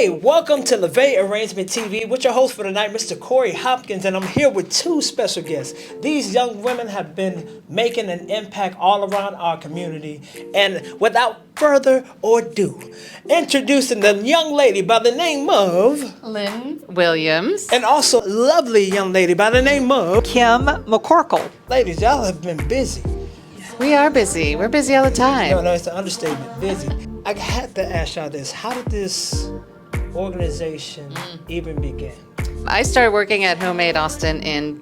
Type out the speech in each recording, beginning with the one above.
Hey, welcome to LeVay Arrangement TV with your host for the night, Mr. Corey Hopkins, and I'm here with two special guests. These young women have been making an impact all around our community, and without further ado, introducing the young lady by the name of Lynn Williams. and also a lovely young lady by the name of Kim McCorkle. Ladies, y'all have been busy. We are busy. We're busy all the time. No, it's an understatement, busy. I had to ask y'all this. How did this organization even begin? I started working at Homemade Austin in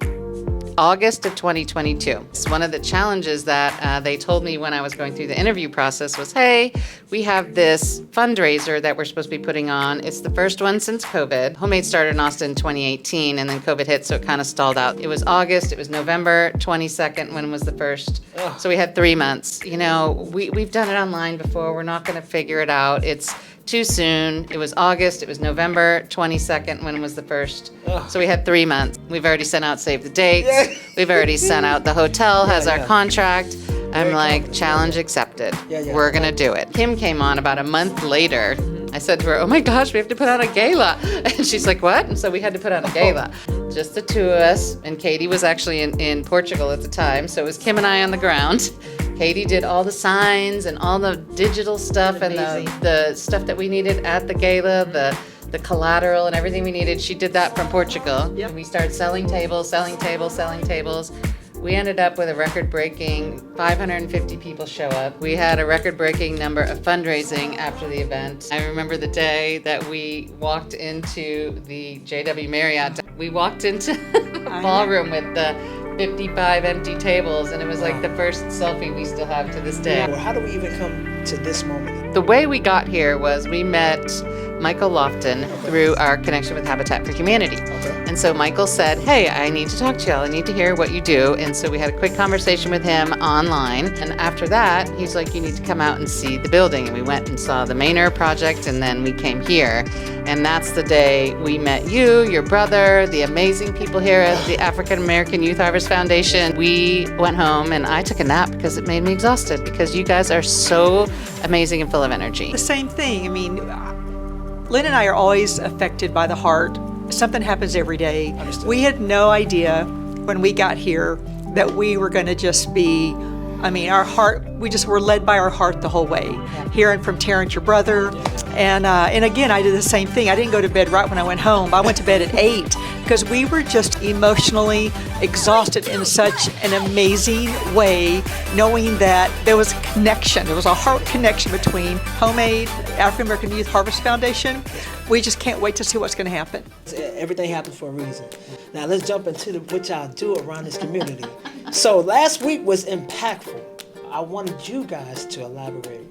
August of 2022. It's one of the challenges that they told me when I was going through the interview process was, hey, we have this fundraiser that we're supposed to be putting on. It's the first one since COVID. Homemade started in Austin in 2018, and then COVID hit, so it kind of stalled out. It was August, it was November 22nd when was the first. Ugh. So we had 3 months. You know, we've done it online before. We're not going to figure it out. It's too soon. It was August, it was November 22nd when was the first. Ugh. So we had 3 months. We've already sent out save the dates. Yeah. We've already sent out the hotel has Yeah, our yeah. contract. I'm Very like, confident. challenge accepted. Yeah. We're gonna do it. Kim came on about a month later. I said to her, oh my gosh, we have to put on a gala. And she's like, what? And so we had to put on a gala. Just the two of us. And Katie was actually in Portugal at the time. So it was Kim and I on the ground. Katie did all the signs and all the digital stuff and the stuff that we needed at the gala, the collateral and everything we needed. She did that from Portugal. Yep. And we started selling tables. We ended up with a record-breaking 550 people show up. We had a record-breaking number of fundraising after the event. I remember the day that we walked into the JW Marriott. We walked into the ballroom with the 55 empty tables, and it was like the first selfie we still have to this day. Well, how do we even come to this moment? The way we got here was we met Michael Lofton through our connection with Habitat for Humanity. Okay. And so Michael said, hey, I need to talk to y'all. I need to hear what you do. And so we had a quick conversation with him online. And after that, he's like, you need to come out and see the building. And we went and saw the Manor project, and then we came here. And that's the day we met you, your brother, the amazing people here at the African American Youth Harvest Foundation. We went home and I took a nap because it made me exhausted because you guys are so amazing and full of energy. The same thing. I mean, Lynn and I are always affected by the heart. Something happens every day. Understood. We had no idea when we got here that we were going to just be, I mean, our heart, we just were led by our heart the whole way. Hearing from Terrence, your brother. And again, I did the same thing. I didn't go to bed right when I went home. I went to bed at 8 because we were just emotionally exhausted in such an amazing way, knowing that there was a connection. There was a heart connection between Homemade, African American Youth Harvest Foundation. We just can't wait to see what's going to happen. Everything happens for a reason. Now let's jump into what y'all do around this community. So last week was impactful. I wanted you guys to elaborate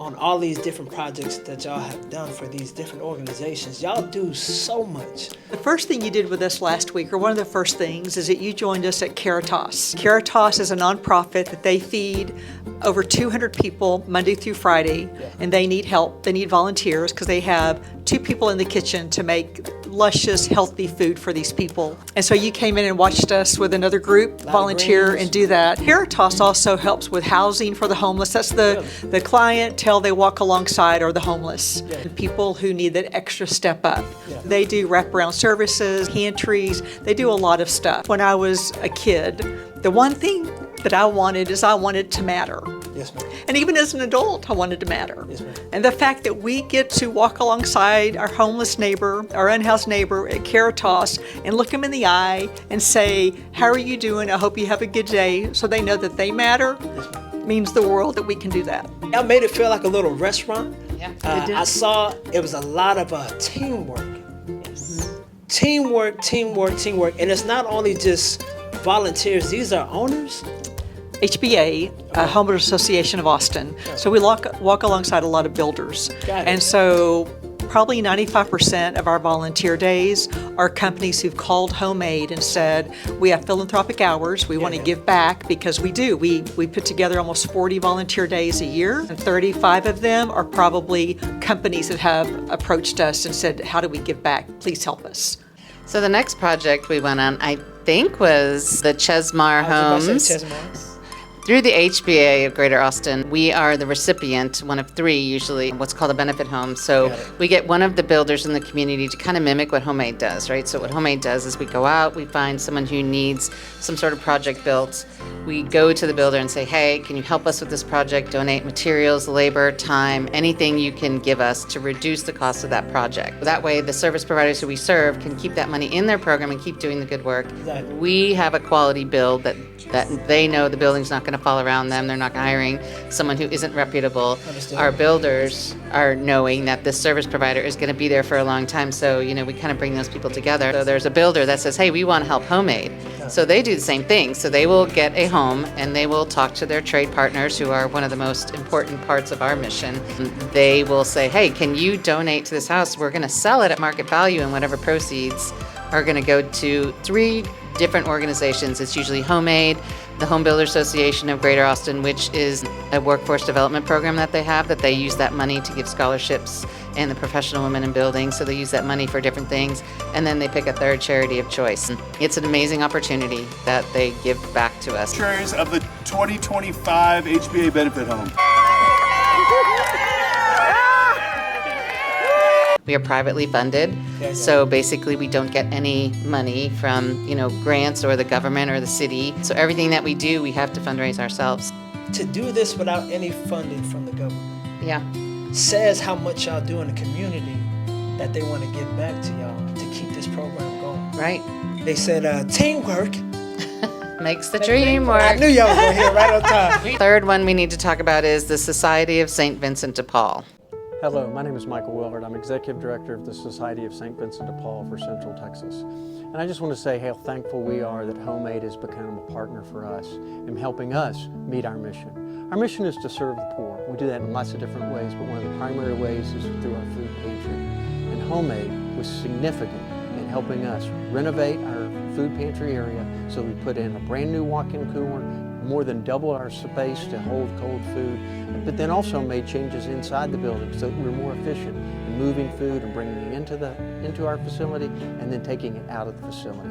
on all these different projects that y'all have done for these different organizations. Y'all do so much. The first thing you did with us last week, or one of the first things, is that you joined us at Caritas. Caritas is a nonprofit that they feed over 200 people Monday through Friday, and they need help. They need volunteers because they have 2 people in the kitchen to make luscious, healthy food for these people. And so you came in and watched us with another group volunteer greens. and do that. Caritas also helps with housing for the homeless. That's the clientele they walk alongside are the homeless, and people who need that extra step up. Yeah. They do wraparound services, pantries, they do a lot of stuff. When I was a kid, the one thing that I wanted is I wanted to matter. Yes, ma'am. And even as an adult, I wanted to matter. Yes, ma'am. And the fact that we get to walk alongside our homeless neighbor, our unhoused neighbor at Caritas, and look them in the eye and say, how are you doing? I hope you have a good day, so they know that they matter, means the world that we can do that. Y'all made it feel like a little restaurant. Yeah. I saw it was a lot of teamwork. Teamwork. And it's not only just volunteers, these are owners. HBA, Homeowners Association of Austin. So we walk alongside a lot of builders. Got it. And so probably 95% of our volunteer days are companies who've called Homemade and said, we have philanthropic hours, we want to give back, because we do. We put together almost 40 volunteer days a year, and 35 of them are probably companies that have approached us and said, how do we give back? Please help us. So the next project we went on, I think, was the Chesmar I was about to Homes. say Chesmar. Through the HBA of Greater Austin, we are the recipient, one of three usually, what's called a benefit home. So Got it. we get one of the builders in the community to kind of mimic what Homemade does, right? So what Homemade does is we go out, we find someone who needs some sort of project built. We go to the builder and say, hey, can you help us with this project? Donate materials, labor, time, anything you can give us to reduce the cost of that project. That way, the service providers who we serve can keep that money in their program and keep doing the good work. Exactly. We have a quality build that they know the building's not going to fall around them. They're not hiring someone who isn't reputable. Understood. Our builders are knowing that this service provider is going to be there for a long time. So, we kind of bring those people together. So there's a builder that says, hey, we want to help Homemade. So they do the same thing. So they will get a home and they will talk to their trade partners, who are one of the most important parts of our mission. They will say, hey, can you donate to this house? We're going to sell it at market value, and whatever proceeds are going to go to 3 different organizations. It's usually Homemade, the Home Builder Association of Greater Austin, which is a workforce development program that they use that money to give scholarships and the professional women in building. So they use that money for different things. And then they pick a third charity of choice. It's an amazing opportunity that they give back to us. Beneficiaries of the 2025 HBA Benefit Home. We are privately funded, so basically we don't get any money from, grants or the government or the city. So everything that we do, we have to fundraise ourselves. To do this without any funding from the government Yeah. says how much y'all do in the community that they want to give back to y'all to keep this program going. Right. They said teamwork. Makes the dream work. I knew y'all was going to hit it right on time. Third one we need to talk about is the Society of St. Vincent de Paul. Hello, my name is Michael Willard. I'm Executive Director of the Society of St. Vincent de Paul for Central Texas. And I just want to say how thankful we are that Homemade has become a partner for us in helping us meet our mission. Our mission is to serve the poor. We do that in lots of different ways, but one of the primary ways is through our food pantry. And Homemade was significant in helping us renovate our food pantry area. So we put in a brand new walk-in cooler, more than doubled our space to hold cold food, but then also made changes inside the building so that we're more efficient in moving food and bringing it into our facility and then taking it out of the facility.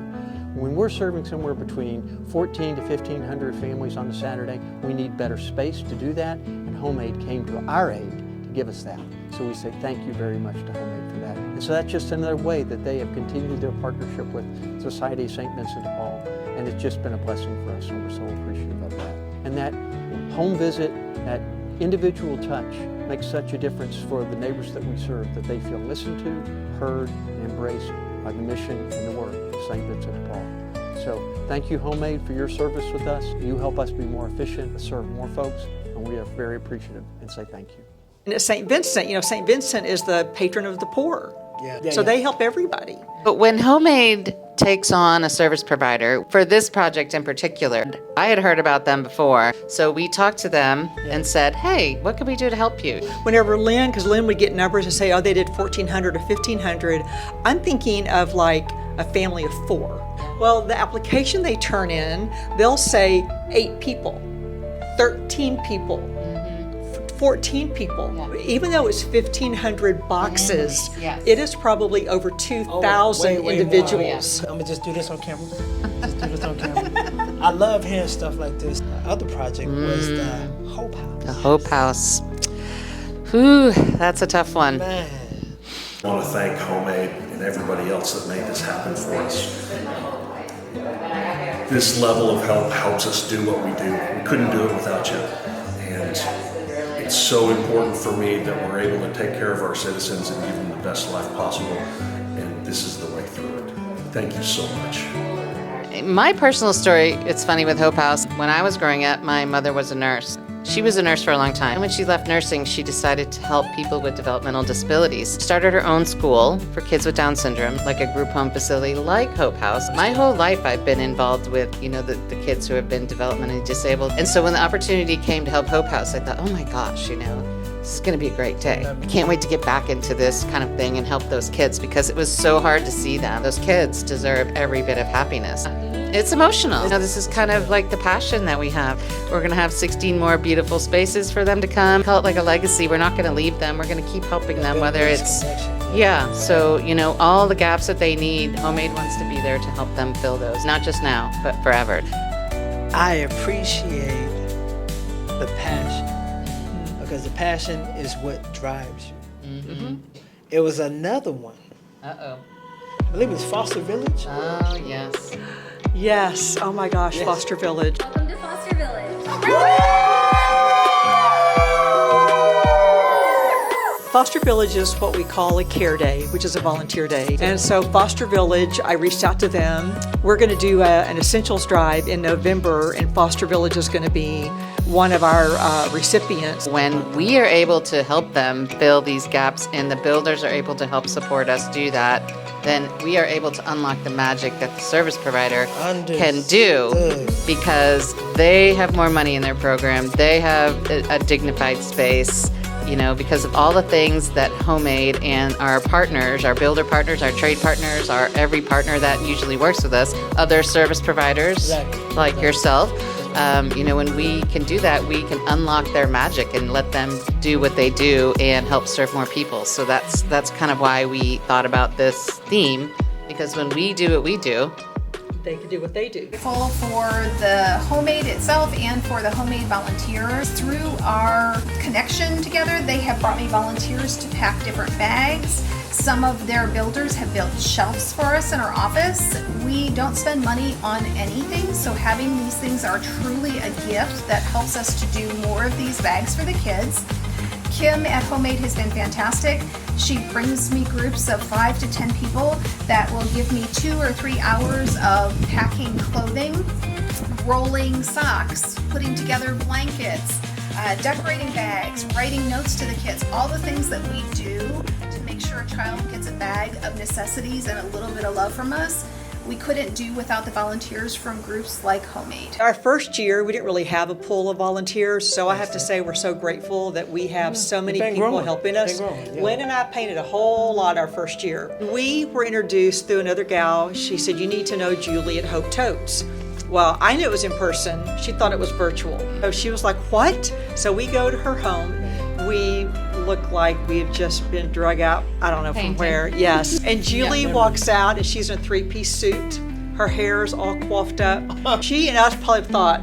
When we're serving somewhere between 14 to 1,500 families on a Saturday, we need better space to do that, and Homemade came to our aid to give us that. So we say thank you very much to Homemade for that. And so that's just another way that they have continued their partnership with Society of St. Vincent de Paul, and it's just been a blessing for us, and we're so appreciative of that. And that home visit, that individual touch makes such a difference for the neighbors that we serve, that they feel listened to, heard, and embraced by the mission and the work of St. Vincent de Paul. So thank you, Homemade, for your service with us. You help us be more efficient, serve more folks, and we are very appreciative and say thank you. And at St. Vincent, St. Vincent is the patron of the poor. So they help everybody. But when Homemade takes on a service provider, for this project in particular, I had heard about them before. So we talked to them and said, hey, what can we do to help you? Whenever because Lynn would get numbers and say, oh, they did 1,400 or 1,500, I'm thinking of like a family of 4. Well, the application they turn in, they'll say 8 people, 13 people, 14 people. Yeah. Even though it's 1,500 boxes, Yes. it is probably over 2,000 individuals. I'm going to just do this on camera. Just do this on camera. I love hearing stuff like this. The other project was the Hope House. The Hope House. Whew, that's a tough one. Man. I want to thank Homemade and everybody else that made this happen for us. This level of help helps us do what we do. We couldn't do it without you. And it's so important for me that we're able to take care of our citizens and give them the best life possible. And this is the way through it. Thank you so much. My personal story, it's funny with Hope House. When I was growing up, my mother was a nurse. She was a nurse for a long time. And when she left nursing, she decided to help people with developmental disabilities. Started her own school for kids with Down syndrome, like a group home facility like Hope House. My whole life I've been involved with, the kids who have been developmentally disabled. And so when the opportunity came to help Hope House, I thought, oh my gosh, this is going to be a great day. I can't wait to get back into this kind of thing and help those kids, because it was so hard to see them. Those kids deserve every bit of happiness. It's emotional. This is kind of like the passion that we have. We're going to have 16 more beautiful spaces for them to come. Call it like a legacy. We're not going to leave them. We're going to keep helping them, whether it's, so, all the gaps that they need, Homemade wants to be there to help them fill those, not just now, but forever. I appreciate the passion, because the passion is what drives you. It was another one. Uh-oh. I believe it was Foster Village. Oh, yes. Yes. Oh my gosh, Yes. Foster Village. Welcome to Foster Village. Foster Village is what we call a care day, which is a volunteer day. And so Foster Village, I reached out to them. We're going to do an essentials drive in November, and Foster Village is going to be one of our recipients. When we are able to help them fill these gaps and the builders are able to help support us do that, then we are able to unlock the magic that the service provider can do, Understood. because they have more money in their program, they have a dignified space, you know, because of all the things that Homemade and our partners, our builder partners, our trade partners, our every partner that usually works with us, other service providers Exactly. like yourself, you know, when we can do that, we can unlock their magic and let them do what they do and help serve more people. So that's kind of why we thought about this theme, because when we do what we do, They can do what they do. Grateful for the Homemade itself and for the Homemade volunteers. Through our connection together, they have brought me volunteers to pack different bags. Some of their builders have built shelves for us in our office. We don't spend money on anything, so having these things are truly a gift that helps us to do more of these bags for the kids. Kim at Homemade has been fantastic. She brings me groups of 5 to 10 people that will give me 2 or 3 hours of packing clothing, rolling socks, putting together blankets, decorating bags, writing notes to the kids, all the things that we do to make sure a child gets a bag of necessities and a little bit of love from us. We couldn't do without the volunteers from groups like Homemade. Our first year, we didn't really have a pool of volunteers, so I have to say we're so grateful that we have so many been people growing. helping us. Been growing, yeah. Lynn and I painted a whole lot our first year. We were introduced through another gal. She said, "You need to know Julie at Hope Totes." Well, I knew it was in person. She thought it was virtual. So she was like, "What?" So we go to her home. We look like we've just been drug out, I don't know from Painting. where. Yes. And Julie walks out and she's in a 3-piece suit. Her hair is all coiffed up. She and us probably thought,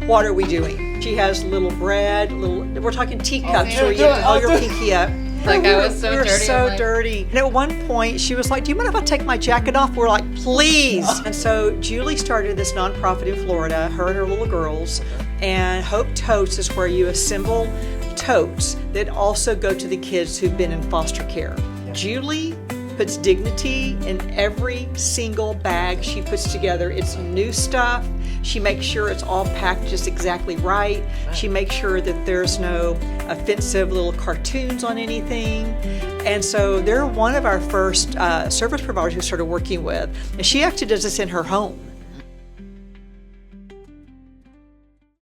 what are we doing? She has little bread, we're talking teacups where you have to hold your pinky up. Like, I was so we were dirty, so I'm like- dirty. And at one point, she was like, "Do you mind if I take my jacket off?" We're like, "Please." And so Julie started this nonprofit in Florida, her and her little girls. And Hope Totes is where you assemble totes that also go to the kids who've been in foster care. Julie puts dignity in every single bag she puts together. It's new stuff. She makes sure it's all packed just exactly right. She makes sure that there's no offensive little cartoons on anything. And so they're one of our first service providers we started working with. And she actually does this in her home.